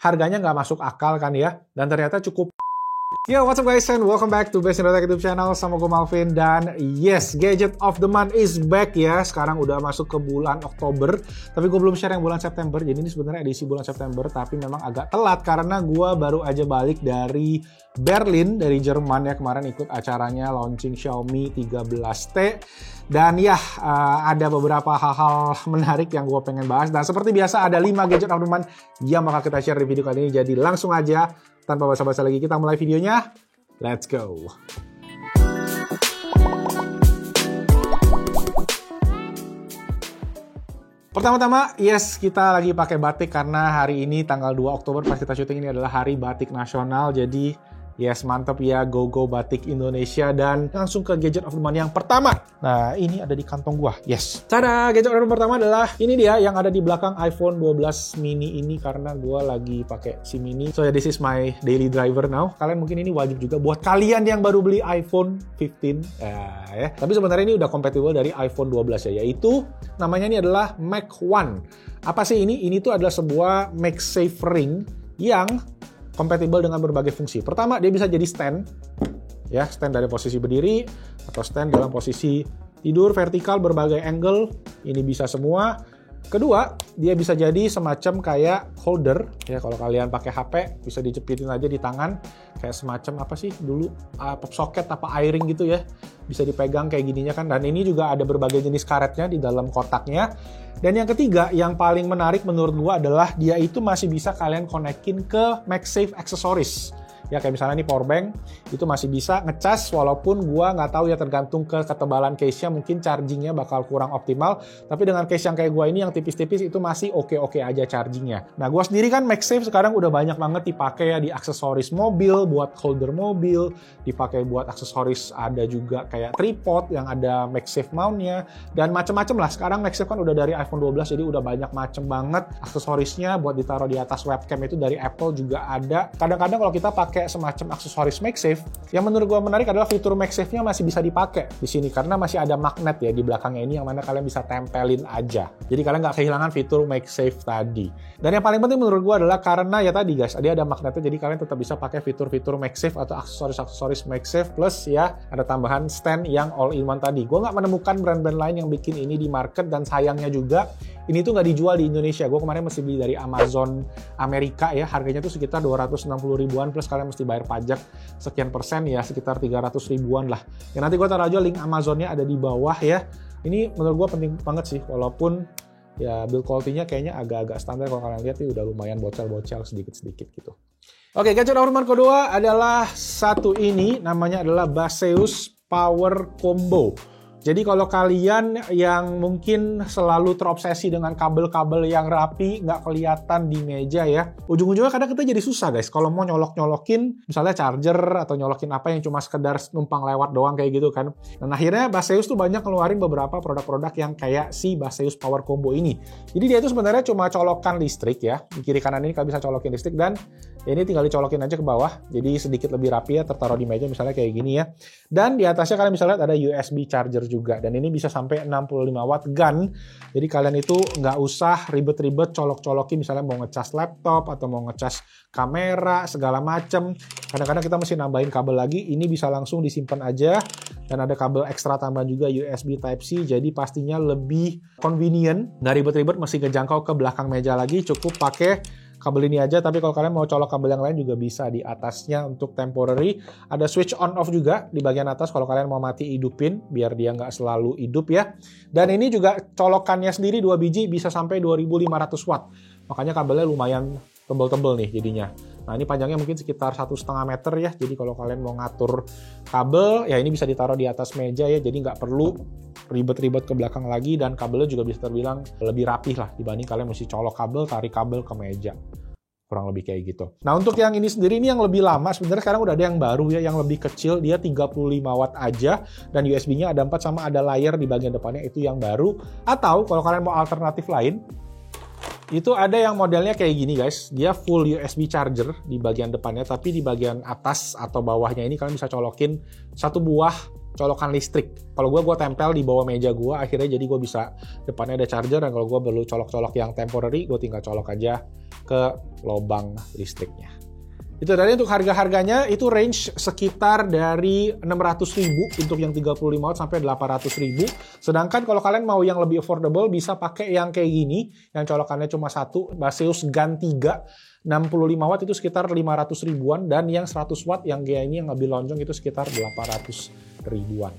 harganya nggak masuk akal kan ya, dan ternyata cukup. Yo, what's up guys, and welcome back to Best in Tech YouTube channel sama gue Malvin. Dan yes, Gadget of the Month is back ya. Sekarang udah masuk ke bulan Oktober, tapi gue belum share yang bulan September. Jadi ini sebenarnya edisi bulan September, tapi memang agak telat karena gue baru aja balik dari Berlin, dari Jerman ya. Kemarin ikut acaranya launching Xiaomi 13T. Dan ya, ada beberapa hal-hal menarik yang gue pengen bahas. Dan seperti biasa ada 5 Gadget of the Month yang bakal kita share di video kali ini. Jadi langsung aja, tanpa basa-basi lagi, kita mulai videonya. Let's go! Pertama-tama, yes, kita lagi pakai batik karena hari ini tanggal 2 Oktober pas kita syuting ini adalah Hari Batik Nasional. Jadi yes, mantep ya, go Batik Indonesia. Dan langsung ke Gadget of the Month yang pertama. Nah, ini ada di kantong gua. Yes. Tada, Gadget of the Month pertama adalah ini dia yang ada di belakang iPhone 12 mini ini karena gua lagi pakai si mini. So this is my daily driver now. Kalian mungkin ini wajib juga buat kalian yang baru beli iPhone 15. Ya. Tapi sebenarnya ini udah compatible dari iPhone 12 ya, yaitu namanya ini adalah Mac One. Apa sih ini? Ini tuh adalah sebuah MagSafe ring yang kompatibel dengan berbagai fungsi. Pertama, dia bisa jadi stand, ya, stand dari posisi berdiri atau stand dalam posisi tidur vertikal berbagai angle, ini bisa semua. Kedua, dia bisa jadi semacam kayak holder, ya, kalau kalian pakai HP bisa dicepitin aja di tangan, kayak semacam apa sih dulu, pop socket apa airing gitu ya, bisa dipegang kayak gininya kan. Dan ini juga ada berbagai jenis karetnya di dalam kotaknya. Dan yang ketiga, yang paling menarik menurut gua adalah dia itu masih bisa kalian konekin ke MagSafe accessories. Ya, kayak misalnya nih powerbank, itu masih bisa ngecas, walaupun gua nggak tahu ya, tergantung ke ketebalan case-nya, mungkin chargingnya bakal kurang optimal. Tapi dengan case yang kayak gua ini yang tipis-tipis itu masih oke-oke aja chargingnya. Nah, gua sendiri kan MagSafe sekarang udah banyak banget dipakai ya di aksesoris mobil, buat holder mobil, dipakai buat aksesoris, ada juga kayak tripod yang ada MagSafe mount-nya, dan macam-macam lah. Sekarang MagSafe kan udah dari iPhone 12, jadi udah banyak macam banget aksesorisnya buat ditaruh di atas webcam. Itu dari Apple juga ada. Kadang-kadang kalau kita pakai semacam aksesoris MagSafe, yang menurut gue menarik adalah fitur MagSafe-nya masih bisa dipakai di sini karena masih ada magnet ya di belakangnya ini yang mana kalian bisa tempelin aja. Jadi kalian nggak kehilangan fitur MagSafe tadi. Dan yang paling penting menurut gue adalah karena ya tadi guys, dia ada magnetnya, jadi kalian tetap bisa pakai fitur-fitur MagSafe atau aksesoris MagSafe, plus ya ada tambahan stand yang all-in-one tadi. Gue nggak menemukan brand-brand lain yang bikin ini di market, dan sayangnya juga ini tuh nggak dijual di Indonesia. Gue kemarin mesti beli dari Amazon Amerika ya, harganya tuh sekitar 260 ribuan, plus kalian mesti bayar pajak sekian persen ya, sekitar 300 ribuan lah. Ya nanti gue taruh aja link Amazonnya ada di bawah ya. Ini menurut gue penting banget sih, walaupun ya build quality-nya kayaknya agak-agak standar. Kalau kalian lihat ini udah lumayan bocel-bocel sedikit-sedikit gitu. Oke, gadget of the month kedua adalah satu ini, namanya adalah Baseus Power Combo. Jadi kalau kalian yang mungkin selalu terobsesi dengan kabel-kabel yang rapi, nggak kelihatan di meja ya, ujung-ujungnya kadang kita jadi susah guys. Kalau mau nyolok-nyolokin, misalnya charger atau nyolokin apa yang cuma sekedar numpang lewat doang kayak gitu kan. Dan akhirnya Baseus tuh banyak ngeluarin beberapa produk-produk yang kayak si Baseus Power Combo ini. Jadi dia itu sebenarnya cuma colokan listrik ya. Di kiri kanan ini kalian bisa colokin listrik, dan ya ini tinggal dicolokin aja ke bawah. Jadi sedikit lebih rapi ya, tertaruh di meja misalnya kayak gini ya. Dan di atasnya kalian bisa lihat ada USB charger juga, dan ini bisa sampai 65 watt GaN. Jadi kalian itu nggak usah ribet-ribet colok-colokin, misalnya mau ngecas laptop atau mau ngecas kamera segala macem. Kadang-kadang kita mesti nambahin kabel lagi, ini bisa langsung disimpan aja. Dan ada kabel ekstra tambahan juga USB Type-C, jadi pastinya lebih convenient, nggak ribet-ribet mesti ngejangkau ke belakang meja lagi, cukup pakai kabel ini aja. Tapi kalau kalian mau colok kabel yang lain juga bisa di atasnya untuk temporary. Ada switch on off juga di bagian atas kalau kalian mau mati hidupin biar dia nggak selalu hidup ya. Dan ini juga colokannya sendiri 2 biji bisa sampai 2500 watt. Makanya kabelnya lumayan tebel-tebel nih jadinya. Nah, ini panjangnya mungkin sekitar 1,5 meter ya. Jadi kalau kalian mau ngatur kabel ya, ini bisa ditaruh di atas meja ya. Jadi nggak perlu ribet-ribet ke belakang lagi, dan kabelnya juga bisa terbilang lebih rapih lah dibanding kalian mesti colok kabel, tarik kabel ke meja. Kurang lebih kayak gitu. Nah, untuk yang ini sendiri, ini yang lebih lama. Sebenarnya sekarang udah ada yang baru ya, yang lebih kecil. Dia 35 watt aja, dan USB-nya ada 4 sama ada layar di bagian depannya, itu yang baru. Atau kalau kalian mau alternatif lain, itu ada yang modelnya kayak gini guys. Dia full USB charger di bagian depannya, tapi di bagian atas atau bawahnya ini kalian bisa colokin satu buah colokan listrik. Kalau gue tempel di bawah meja gue, akhirnya jadi gue bisa depannya ada charger, dan kalau gue perlu colok-colok yang temporary, gue tinggal colok aja ke lubang listriknya. Itu tadi untuk harga-harganya, itu range sekitar dari 600.000 untuk yang 35 watt sampai 800.000. Sedangkan kalau kalian mau yang lebih affordable, bisa pakai yang kayak gini, yang colokannya cuma satu, Baseus GAN 3, 65 watt itu sekitar 500 ribuan, dan yang 100 watt yang kayak ini yang lebih lonjong itu sekitar 800 ribuan.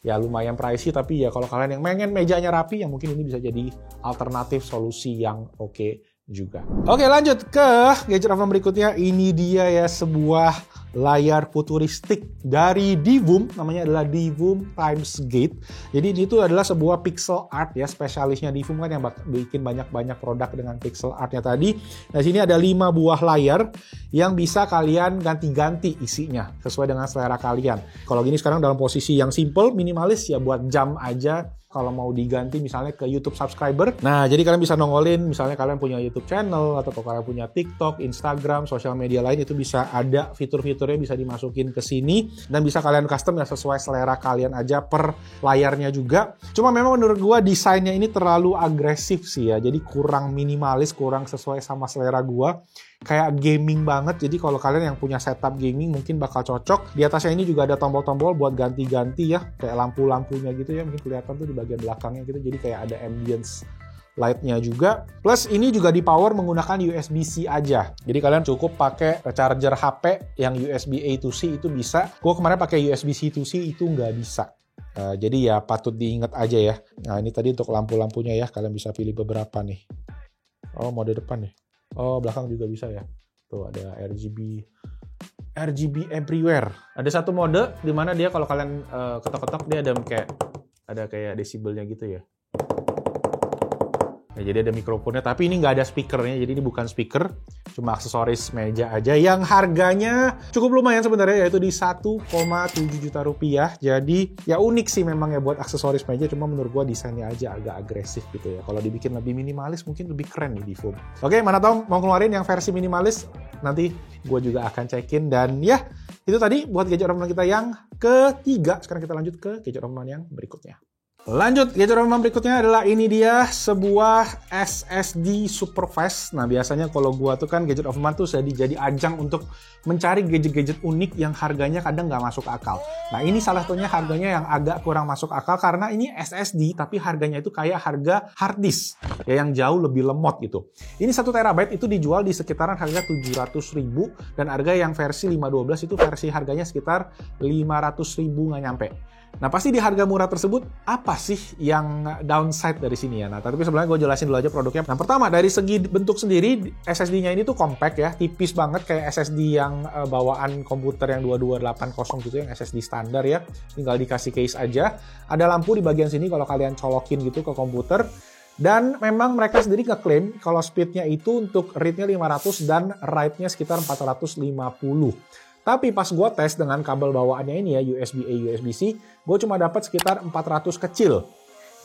Ya lumayan pricey, tapi ya kalau kalian yang pengen mejanya rapi, yang mungkin ini bisa jadi alternatif solusi yang oke juga. Oke, lanjut ke gadget of berikutnya. Ini dia ya, sebuah layar futuristik dari Divum, namanya adalah Divum Times Gate. Jadi itu adalah sebuah pixel art ya, spesialisnya Divum kan yang bikin banyak-banyak produk dengan pixel artnya tadi. Nah, sini ada 5 buah layar yang bisa kalian ganti-ganti isinya sesuai dengan selera kalian. Kalau gini sekarang dalam posisi yang simple, minimalis ya, buat jam aja. Kalau mau diganti misalnya ke YouTube subscriber. Nah, jadi kalian bisa nongolin, misalnya kalian punya YouTube channel, atau kalau kalian punya TikTok, Instagram, sosial media lain, itu bisa ada fitur-fiturnya bisa dimasukin ke sini. Dan bisa kalian custom ya sesuai selera kalian aja per layarnya juga. Cuma memang menurut gua desainnya ini terlalu agresif sih ya. Jadi kurang minimalis, kurang sesuai sama selera gua. Kayak gaming banget, jadi kalau kalian yang punya setup gaming mungkin bakal cocok. Di atasnya ini juga ada tombol-tombol buat ganti-ganti ya, kayak lampu-lampunya gitu ya, mungkin kelihatan tuh di bagian belakangnya gitu, jadi kayak ada ambience light-nya juga. Plus ini juga di power menggunakan USB-C aja, jadi kalian cukup pakai charger HP yang USB A to C itu bisa. Gue kemarin pakai USB-C to C itu nggak bisa. Jadi ya patut diingat aja ya. Nah ini tadi untuk lampu-lampunya ya, kalian bisa pilih beberapa nih. Oh, mode depan nih. Oh, belakang juga bisa ya. Tuh ada RGB everywhere. Ada satu mode di mana dia kalau kalian ketok-ketok dia ada kayak desibelnya gitu ya. Ya, jadi ada mikrofonnya, tapi ini nggak ada speakernya, jadi ini bukan speaker, cuma aksesoris meja aja yang harganya cukup lumayan sebenarnya, yaitu di 1,7 juta rupiah. Jadi ya unik sih memang ya buat aksesoris meja, cuma menurut gua desainnya aja agak agresif gitu ya. Kalau dibikin lebih minimalis mungkin lebih keren nih Divum. Oke, mana tahu mau keluarin yang versi minimalis, nanti gua juga akan cekin. Dan ya, itu tadi buat gadget ramalan kita yang ketiga. Sekarang kita lanjut ke gadget ramalan yang berikutnya. Lanjut, gadget ramalan berikutnya adalah ini dia, sebuah SSD super fast. Nah, biasanya kalau gua tuh kan gadget of the month tuh jadi ajang untuk mencari gadget-gadget unik yang harganya kadang nggak masuk akal. Nah, ini salah satunya harganya yang agak kurang masuk akal karena ini SSD tapi harganya itu kayak harga hard disk ya, yang jauh lebih lemot gitu. Ini 1 TB itu dijual di sekitaran harga 700.000, dan harga yang versi 512 itu versi harganya sekitar 500.000 nggak nyampe. Nah, pasti di harga murah tersebut, apa sih yang downside dari sini ya? Nah, tapi sebenarnya gue jelasin dulu aja produknya. Nah, pertama, dari segi bentuk sendiri, SSD-nya ini tuh compact ya, tipis banget kayak SSD yang bawaan komputer yang 2280 gitu, yang SSD standar ya. Tinggal dikasih case aja. Ada lampu di bagian sini kalau kalian colokin gitu ke komputer. Dan memang mereka sendiri ngeklaim kalau speed-nya itu untuk read-nya 500 dan write-nya sekitar 450. Tapi pas gue tes dengan kabel bawaannya ini ya, USB A, USB C, gue cuma dapat sekitar 400 kecil.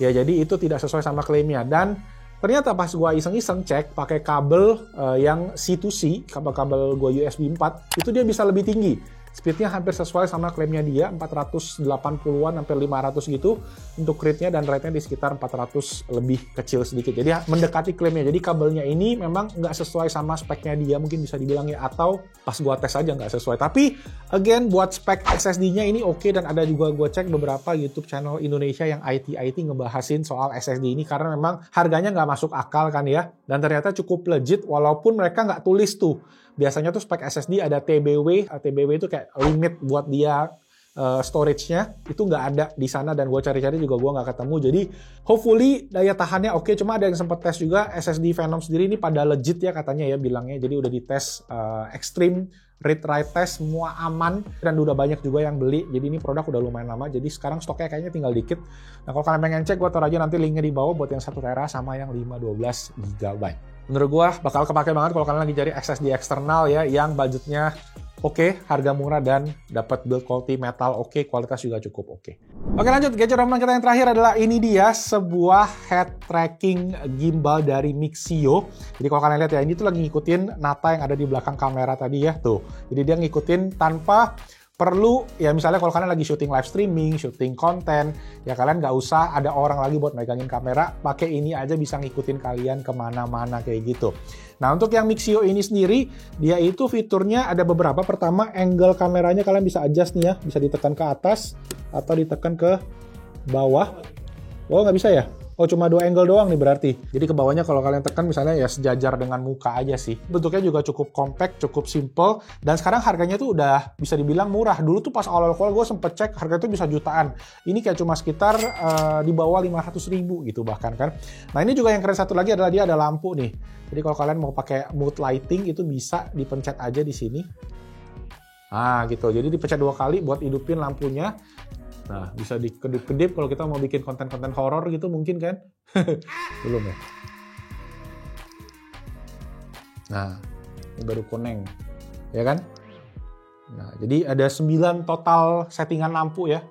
Ya, jadi itu tidak sesuai sama klaimnya. Dan ternyata pas gue iseng-iseng cek pakai kabel yang C2C, kabel-kabel gue USB 4, itu dia bisa lebih tinggi. Speednya hampir sesuai sama klaimnya dia, 480-an sampai 500 gitu untuk read-nya, dan write-nya di sekitar 400 lebih kecil sedikit. Jadi mendekati klaimnya. Jadi kabelnya ini memang nggak sesuai sama speknya dia, mungkin bisa dibilang ya, atau pas gua tes aja nggak sesuai. Tapi again, buat spek SSD-nya ini oke, dan ada juga gua cek beberapa YouTube channel Indonesia yang IT ngebahasin soal SSD ini, karena memang harganya nggak masuk akal kan ya, dan ternyata cukup legit walaupun mereka nggak tulis tuh. Biasanya tuh spek SSD ada TBW itu kayak limit buat dia storage-nya, itu nggak ada di sana, dan gue cari-cari juga gue nggak ketemu. Jadi hopefully daya tahannya oke. Cuma ada yang sempat tes juga SSD Venom sendiri ini pada legit ya katanya ya bilangnya. Jadi udah dites extreme read write test, semua aman, dan udah banyak juga yang beli. Jadi ini produk udah lumayan lama, jadi sekarang stoknya kayaknya tinggal dikit. Nah, kalau kalian pengen cek, gue taruh aja nanti linknya di bawah buat yang 1 tera sama yang 512 GB. Menurut gue bakal kepake banget kalau kalian lagi cari SSD eksternal ya, yang budgetnya oke, harga murah, dan dapat build quality metal oke, kualitas juga cukup oke. Oke, lanjut, gadget ramalan kita yang terakhir adalah ini dia, sebuah head tracking gimbal dari Mixio. Jadi kalau kalian lihat ya, ini tuh lagi ngikutin Nata yang ada di belakang kamera tadi ya, tuh. Jadi dia ngikutin tanpa perlu, ya misalnya kalau kalian lagi syuting live streaming, syuting konten, ya kalian nggak usah ada orang lagi buat megangin kamera, pakai ini aja bisa ngikutin kalian kemana-mana kayak gitu. Nah untuk yang Mixio ini sendiri, dia itu fiturnya ada beberapa. Pertama, angle kameranya kalian bisa adjust nih ya, bisa ditekan ke atas atau ditekan ke bawah. Oh nggak bisa ya? Oh cuma 2 angle doang nih berarti. Jadi ke bawahnya kalau kalian tekan misalnya ya sejajar dengan muka aja sih. Bentuknya juga cukup compact, cukup simple. Dan sekarang harganya tuh udah bisa dibilang murah. Dulu tuh pas awal-awal gue sempet cek harga tuh bisa jutaan. Ini kayak cuma sekitar di bawah 500.000 gitu bahkan kan. Nah ini juga yang keren satu lagi adalah dia ada lampu nih. Jadi kalau kalian mau pakai mood lighting itu bisa dipencet aja di sini. Nah gitu. Jadi dipencet 2 kali buat hidupin lampunya. Nah, bisa dikedip-kedip kalau kita mau bikin konten-konten horor gitu mungkin kan? Belum ya? Nah, ini baru koneng. Ya kan? Nah, jadi ada 9 total settingan lampu ya.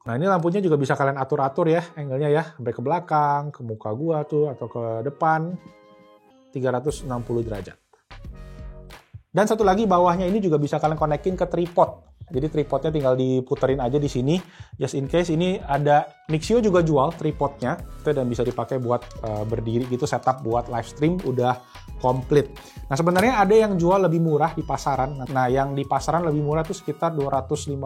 Nah, ini lampunya juga bisa kalian atur-atur ya, angle-nya ya. Sampai ke belakang, ke muka gua tuh, atau ke depan. 360 derajat. Dan satu lagi bawahnya ini juga bisa kalian konekin ke tripod. Jadi tripodnya tinggal diputerin aja di sini. Just in case ini ada Mixio juga jual tripodnya, dan bisa dipakai buat berdiri gitu, setup buat live stream udah komplit. Nah sebenarnya ada yang jual lebih murah di pasaran. Nah yang di pasaran lebih murah tuh sekitar 215.000,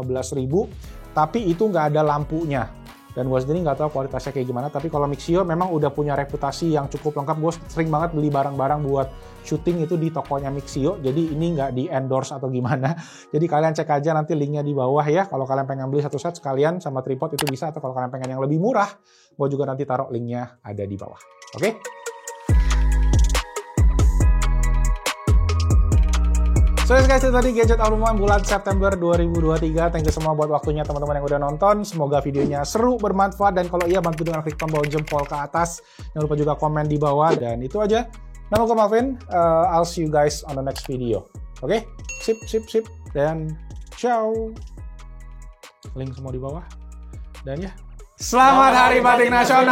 tapi itu nggak ada lampunya. Dan gue sendiri nggak tahu kualitasnya kayak gimana, tapi kalau Mixio memang udah punya reputasi yang cukup lengkap. Gue sering banget beli barang-barang buat syuting itu di tokonya Mixio, jadi ini nggak di endorse atau gimana. Jadi kalian cek aja nanti linknya di bawah ya, kalau kalian pengen beli satu set sekalian sama tripod itu bisa, atau kalau kalian pengen yang lebih murah, gue juga nanti taruh linknya ada di bawah. Oke? So guys, itu tadi gadget of the month bulan September 2023. Thank you semua buat waktunya teman-teman yang udah nonton. Semoga videonya seru, bermanfaat, dan kalau iya bantu dengan klik tombol jempol ke atas. Jangan lupa juga komen di bawah, dan itu aja. Nama gue Marvin, I'll see you guys on the next video. Oke? Sip, dan ciao. Link semua di bawah. Dan ya, Selamat Hari Batik Nasional!